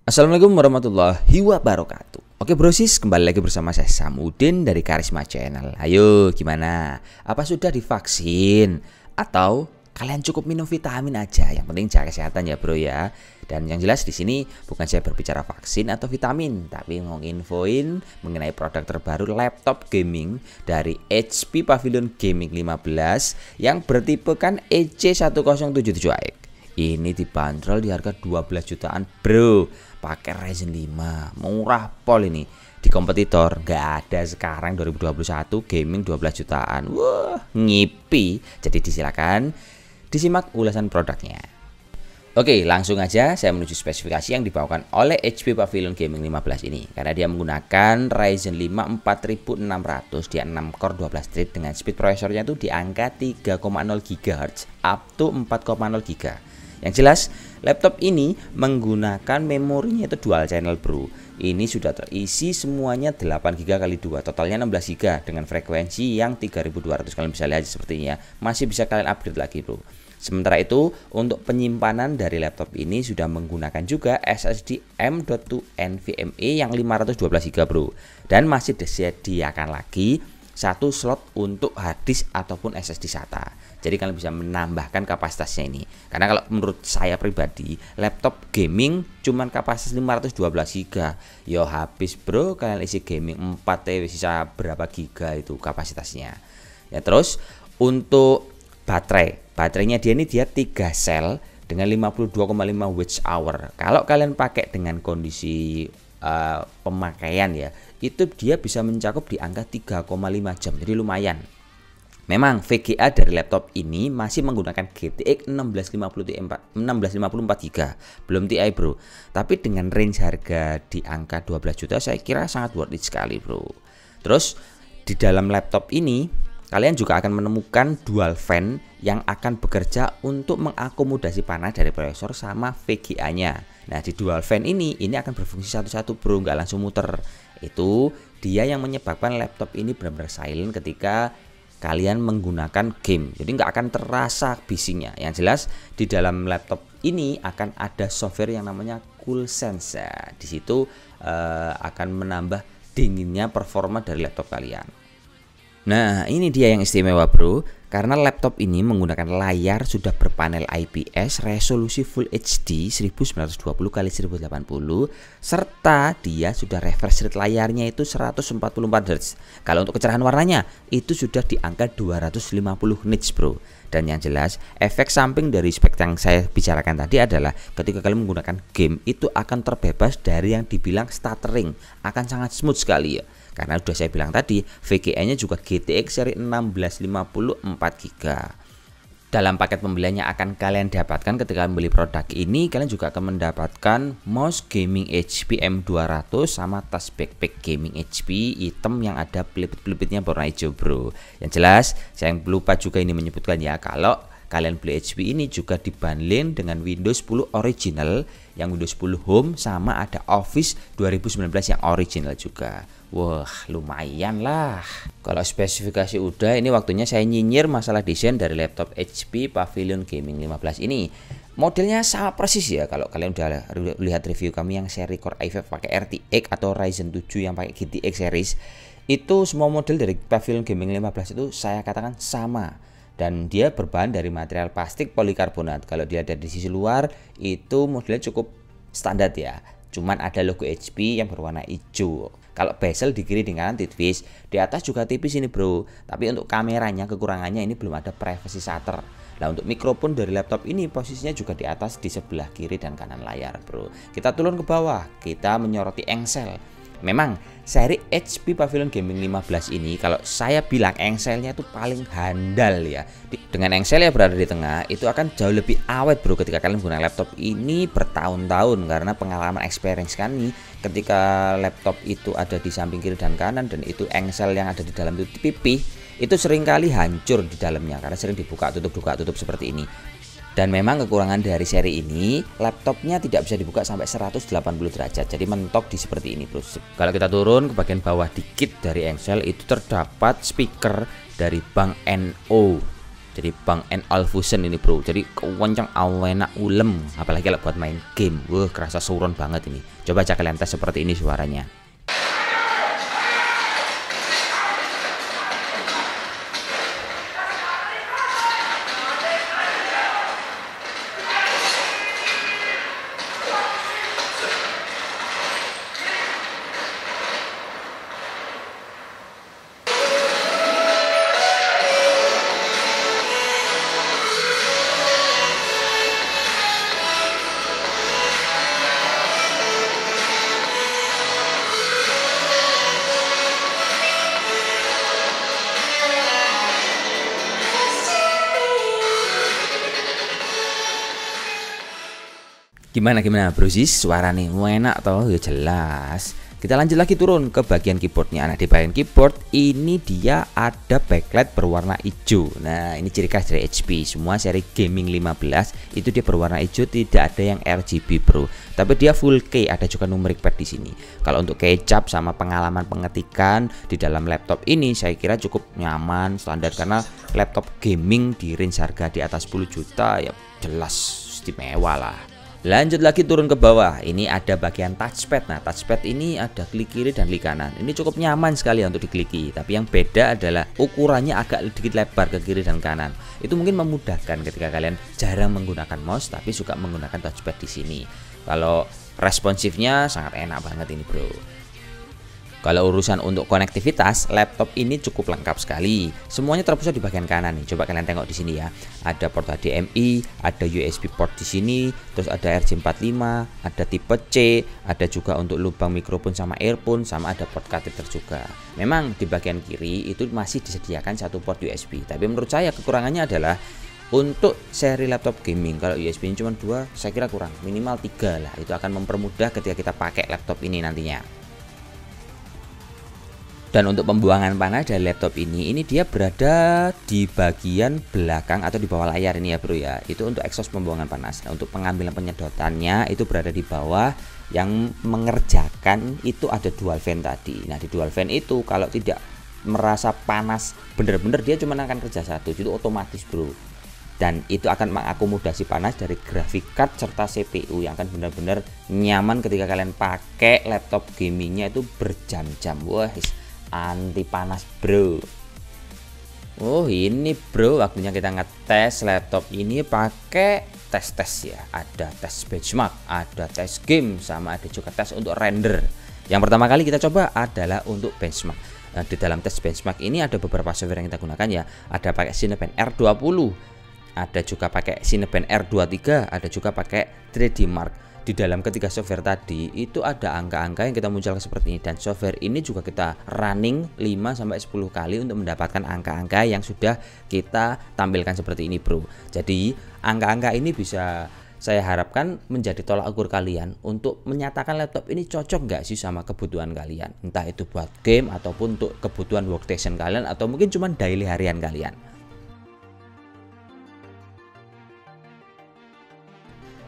Assalamualaikum warahmatullahi wabarakatuh. Oke brosis, kembali lagi bersama saya Samudin dari Karisma Channel. Ayo gimana? Apa sudah divaksin? Atau kalian cukup minum vitamin aja? Yang penting jaga kesehatan ya bro ya. Dan yang jelas di sini bukan saya berbicara vaksin atau vitamin, tapi mau infoin mengenai produk terbaru laptop gaming dari HP Pavilion Gaming 15 yang bertipekan EC1077AX. Ini dibanderol di harga 12 jutaan bro, pakai Ryzen 5, murah pol ini. Di kompetitor nggak ada sekarang 2021 gaming 12 jutaan. Wah, ngipi. Jadi disilakan disimak ulasan produknya. Oke, langsung aja saya menuju spesifikasi yang dibawakan oleh HP Pavilion Gaming 15 ini. Karena dia menggunakan Ryzen 5 4600, dia 6 core 12 thread dengan speed prosesornya itu di angka 3,0 GHz up to 4,0 GHz. Yang jelas, laptop ini menggunakan memorinya itu dual channel bro. Ini sudah terisi semuanya 8 GB kali 2, totalnya 16 GB dengan frekuensi yang 3200. Kalian bisa lihat seperti ini ya. Masih bisa kalian upgrade lagi bro. Sementara itu, untuk penyimpanan dari laptop ini sudah menggunakan juga SSD M.2 NVMe yang 512 GB bro. Dan masih disediakan lagi satu slot untuk harddisk ataupun SSD SATA. Jadi kalian bisa menambahkan kapasitasnya ini. Karena kalau menurut saya pribadi, laptop gaming cuman kapasitas 512 GB. Yo habis bro, kalian isi gaming 4 sisa berapa giga itu kapasitasnya. Ya terus untuk baterainya dia 3 sel dengan 52,5 Wh. Kalau kalian pakai dengan kondisi pemakaian ya, itu dia bisa mencakup di angka 3,5 jam. Jadi lumayan. Memang VGA dari laptop ini masih menggunakan GTX 1650 GB, belum Ti bro. Tapi dengan range harga di angka 12 juta saya kira sangat worth it sekali bro. Terus di dalam laptop ini kalian juga akan menemukan dual fan yang akan bekerja untuk mengakomodasi panas dari prosesor sama VGA-nya. Nah di dual fan ini akan berfungsi satu-satu bro, nggak langsung muter. Itu dia yang menyebabkan laptop ini benar-benar silent ketika kalian menggunakan game, jadi nggak akan terasa bisingnya. Yang jelas di dalam laptop ini akan ada software yang namanya CoolSense. Di situ akan menambah dinginnya performa dari laptop kalian. Nah ini dia yang istimewa bro, karena laptop ini menggunakan layar sudah berpanel IPS resolusi Full HD 1920x1080 serta dia sudah refresh rate layarnya itu 144 Hz. Kalau untuk kecerahan warnanya itu sudah di angka 250 nits bro. Dan yang jelas efek samping dari spek yang saya bicarakan tadi adalah ketika kalian menggunakan game itu akan terbebas dari yang dibilang stuttering, akan sangat smooth sekali ya. Karena sudah saya bilang tadi VGA-nya juga GTX seri 1650 4 GB. Dalam paket pembeliannya akan kalian dapatkan ketika membeli produk ini, kalian juga akan mendapatkan mouse gaming HP M200 sama tas backpack gaming HP hitam yang ada pelipit-pelipitnya berwarna hijau bro. Yang jelas saya lupa juga ini menyebutkan ya, kalau kalian beli HP ini juga dibundling dengan Windows 10 original, yang Windows 10 Home sama ada Office 2019 yang original juga. Wah lumayan lah. Kalau spesifikasi udah, ini waktunya saya nyinyir masalah desain dari laptop HP Pavilion Gaming 15 ini. Modelnya sama persis ya, kalau kalian udah lihat review kami yang seri Core i5 pakai RTX atau Ryzen 7 yang pakai GTX series, itu semua model dari Pavilion Gaming 15 itu saya katakan sama. Dan dia berbahan dari material plastik polikarbonat. Kalau dia ada di sisi luar itu modelnya cukup standar ya, cuman ada logo HP yang berwarna hijau. Kalau bezel di kiri di kanan tipis, di atas juga tipis ini bro. Tapi untuk kameranya kekurangannya ini belum ada privacy shutter. Nah untuk mikrofon dari laptop ini posisinya juga di atas di sebelah kiri dan kanan layar bro. Kita turun ke bawah, kita menyoroti engsel. Memang seri HP Pavilion Gaming 15 ini kalau saya bilang engselnya itu paling handal ya. Dengan engsel yang berada di tengah itu akan jauh lebih awet bro ketika kalian menggunakan laptop ini bertahun-tahun. Karena pengalaman experience kami ketika laptop itu ada di samping kiri dan kanan dan itu engsel yang ada di dalam itu pipih, itu seringkali hancur di dalamnya karena sering dibuka tutup seperti ini. Dan memang kekurangan dari seri ini, laptopnya tidak bisa dibuka sampai 180 derajat. Jadi mentok di seperti ini bro. Kalau kita turun ke bagian bawah dikit dari engsel, itu terdapat speaker dari Bang NO. Jadi Bang Olufsen ini bro, jadi kewenceng enak ulem, apalagi kalau buat main game, wah kerasa suron banget ini. Coba aja kalian tes seperti ini suaranya. Gimana brosis, suara nih enak toh? Ya jelas. Kita lanjut lagi turun ke bagian keyboardnya. Nah di bagian keyboard ini dia ada backlight berwarna hijau. Nah ini ciri khas dari HP. Semua seri gaming 15 itu dia berwarna hijau, tidak ada yang RGB bro. Tapi dia full key, ada juga numeric pad di sini. Kalau untuk kecap sama pengalaman pengetikan di dalam laptop ini saya kira cukup nyaman, standar, karena laptop gaming di range harga di atas 10 juta ya jelas istimewa lah. Lanjut lagi turun ke bawah, ini ada bagian touchpad. Nah touchpad ini ada klik kiri dan klik kanan. Ini cukup nyaman sekali untuk dikliki, tapi yang beda adalah ukurannya agak sedikit lebar ke kiri dan kanan. Itu mungkin memudahkan ketika kalian jarang menggunakan mouse tapi suka menggunakan touchpad di sini. Kalau responsifnya sangat enak banget ini bro. Kalau urusan untuk konektivitas, laptop ini cukup lengkap sekali. Semuanya terpusat di bagian kanan nih. Coba kalian tengok di sini ya. Ada port HDMI, ada USB port di sini, terus ada RJ45, ada tipe C, ada juga untuk lubang mikrofon sama earphone, sama ada port katheter juga. Memang di bagian kiri itu masih disediakan satu port USB. Tapi menurut saya kekurangannya adalah untuk seri laptop gaming, kalau USB ini cuma 2, saya kira kurang. Minimal 3 lah. Itu akan mempermudah ketika kita pakai laptop ini nantinya. Dan untuk pembuangan panas dari laptop ini dia berada di bagian belakang atau di bawah layar ini ya bro ya. Itu untuk exhaust pembuangan panas. Nah, untuk pengambilan penyedotannya itu berada di bawah. Yang mengerjakan itu ada dual fan tadi. Nah di dual fan itu kalau tidak merasa panas bener-bener dia cuma akan kerja satu, itu otomatis bro. Dan itu akan mengakomodasi panas dari graphic card serta CPU yang akan benar-benar nyaman ketika kalian pakai laptop gamingnya itu berjam-jam. Wah anti panas bro. Oh ini bro, waktunya kita ngetes laptop ini pakai tes ya. Ada tes benchmark, ada tes game, sama ada juga tes untuk render. Yang pertama kali kita coba adalah untuk benchmark. Nah, di dalam tes benchmark ini ada beberapa software yang kita gunakan ya. Ada pakai Cinebench R20, ada juga pakai Cinebench R23, ada juga pakai 3D Mark. Di dalam ketiga software tadi itu ada angka-angka yang kita munculkan seperti ini, dan software ini juga kita running 5-10 kali untuk mendapatkan angka-angka yang sudah kita tampilkan seperti ini bro. Jadi angka-angka ini bisa saya harapkan menjadi tolak ukur kalian untuk menyatakan laptop ini cocok nggak sih sama kebutuhan kalian, entah itu buat game ataupun untuk kebutuhan workstation kalian atau mungkin cuma daily harian kalian.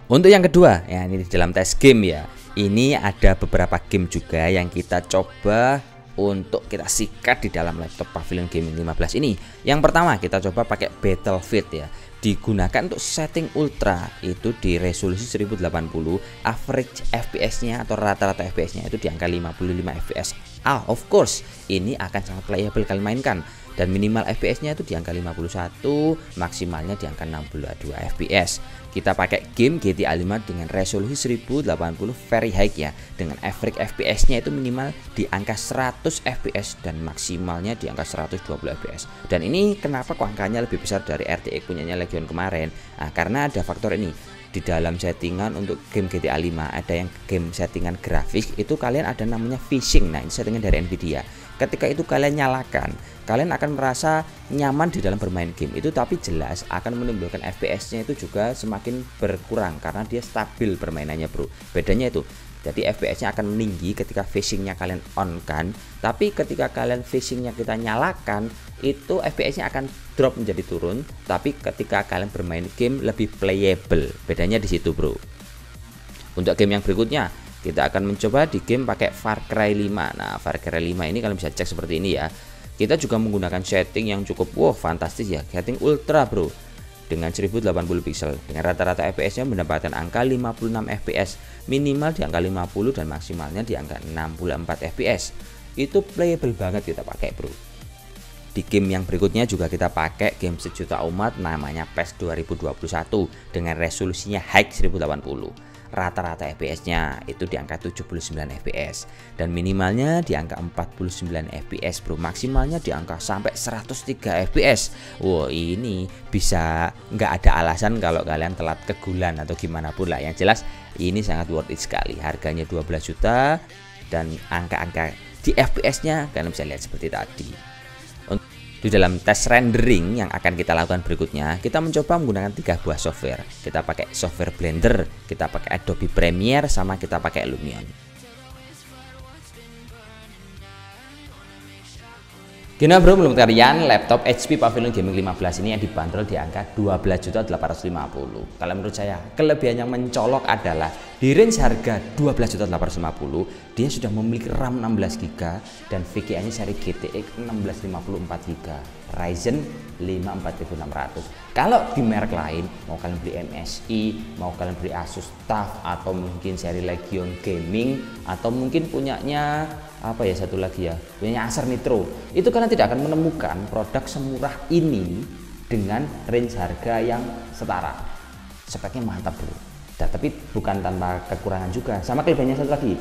Untuk yang kedua, ya ini di dalam tes game ya. Ini ada beberapa game juga yang kita coba untuk kita sikat di dalam laptop Pavilion Gaming 15 ini. Yang pertama kita coba pakai Battlefield ya. Digunakan untuk setting ultra itu di resolusi 1080, average FPS-nya atau rata-rata FPS-nya itu di angka 55 fps. Of course, ini akan sangat playable kalian mainkan. Dan minimal FPS-nya itu di angka 51, maksimalnya di angka 62 fps. Kita pakai game GTA 5 dengan resolusi 1080 very high ya, dengan average FPS-nya itu minimal di angka 100 fps dan maksimalnya di angka 120 fps. Dan ini kenapa kok angkanya lebih besar dari RTX punyanya Legion kemarin? Nah, karena ada faktor ini. Di dalam settingan untuk game GTA 5 ada yang game settingan grafik itu kalian ada namanya VSync. Nah ini settingan dari Nvidia. Ketika itu kalian nyalakan, kalian akan merasa nyaman di dalam bermain game itu, tapi jelas akan menimbulkan FPS-nya itu juga semakin berkurang karena dia stabil permainannya bro. Bedanya itu, jadi FPS-nya akan meninggi ketika VSync-nya kalian on kan, tapi ketika kalian VSync-nya kita nyalakan itu FPS-nya akan drop menjadi turun, tapi ketika kalian bermain game lebih playable. Bedanya di situ bro. Untuk game yang berikutnya kita akan mencoba di game pakai Far Cry 5. Nah Far Cry 5 ini kalian bisa cek seperti ini ya. Kita juga menggunakan setting yang cukup fantastis ya, setting ultra bro, dengan 1080 pixel dengan rata-rata FPS nya mendapatkan angka 56 FPS, minimal di angka 50 dan maksimalnya di angka 64 FPS. Itu playable banget kita pakai bro. Di game yang berikutnya juga kita pakai game sejuta umat namanya PES 2021 dengan resolusinya high 1080. Rata-rata FPS-nya itu di angka 79 FPS dan minimalnya di angka 49 FPS bro, maksimalnya di angka sampai 103 FPS. Wow, ini bisa nggak ada alasan kalau kalian telat ke bulan atau gimana pun lah. Yang jelas ini sangat worth it sekali, harganya 12 juta dan angka-angka di FPS-nya kalian bisa lihat seperti tadi. Di dalam tes rendering yang akan kita lakukan berikutnya, kita mencoba menggunakan 3 buah software. Kita pakai software Blender, kita pakai Adobe Premiere, sama kita pakai Lumion. Gimana bro, menurut kalian laptop HP Pavilion Gaming 15 ini yang dibanderol di angka 12.850. Kalau menurut saya kelebihan yang mencolok adalah di range harga 12.850 dia sudah memiliki RAM 16GB dan VGA-nya seri GTX 1654GB, Ryzen 5 4600. Kalau di merek lain, mau kalian beli MSI, mau kalian beli Asus TUF, atau mungkin seri Legion Gaming, atau mungkin punyanya apa ya, satu lagi ya, punya Acer Nitro, itu kalian tidak akan menemukan produk semurah ini dengan range harga yang setara. Speknya mantap bro, tapi bukan tanpa kekurangan juga. Sama kelebihannya satu lagi,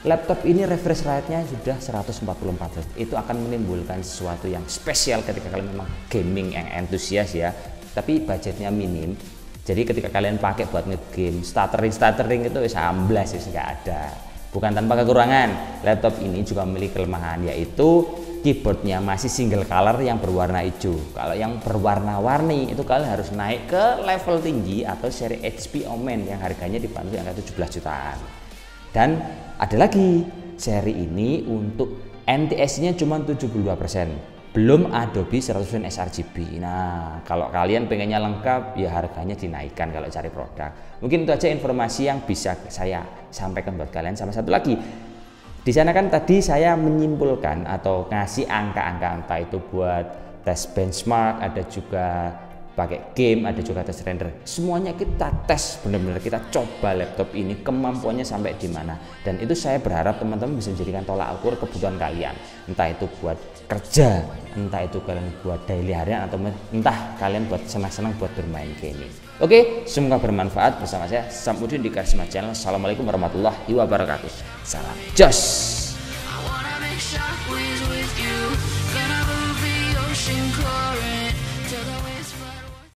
laptop ini refresh rate-nya sudah 144 Hz. Itu akan menimbulkan sesuatu yang spesial ketika kalian memang gaming yang entusias ya, tapi budgetnya minim. Jadi ketika kalian pakai buat nge-game, stuttering itu amblas ya, nggak ada. Bukan tanpa kekurangan, laptop ini juga memiliki kelemahan, yaitu keyboardnya masih single color yang berwarna hijau. Kalau yang berwarna-warni itu kalian harus naik ke level tinggi atau seri HP Omen yang harganya dibantu di angka 17 jutaan. Dan ada lagi, seri ini untuk NTSC-nya cuma 72%. Belum Adobe 100% sRGB. Nah, kalau kalian pengennya lengkap ya harganya dinaikkan kalau cari produk. Mungkin itu aja informasi yang bisa saya sampaikan buat kalian. Sama satu lagi, di sana kan tadi saya menyimpulkan atau ngasih angka-angka, entah itu buat tes benchmark, ada juga pakai game, ada juga tes render. Semuanya kita tes, benar-benar kita coba laptop ini kemampuannya sampai di mana. Dan itu saya berharap teman-teman bisa menjadikan tolak ukur kebutuhan kalian. Entah itu buat kerja, entah itu kalian buat daily harian, atau entah kalian buat senang-senang buat bermain gaming. Oke, semoga bermanfaat. Bersama saya Samudin di Karisma Channel. Assalamualaikum warahmatullahi wabarakatuh. Salam jos.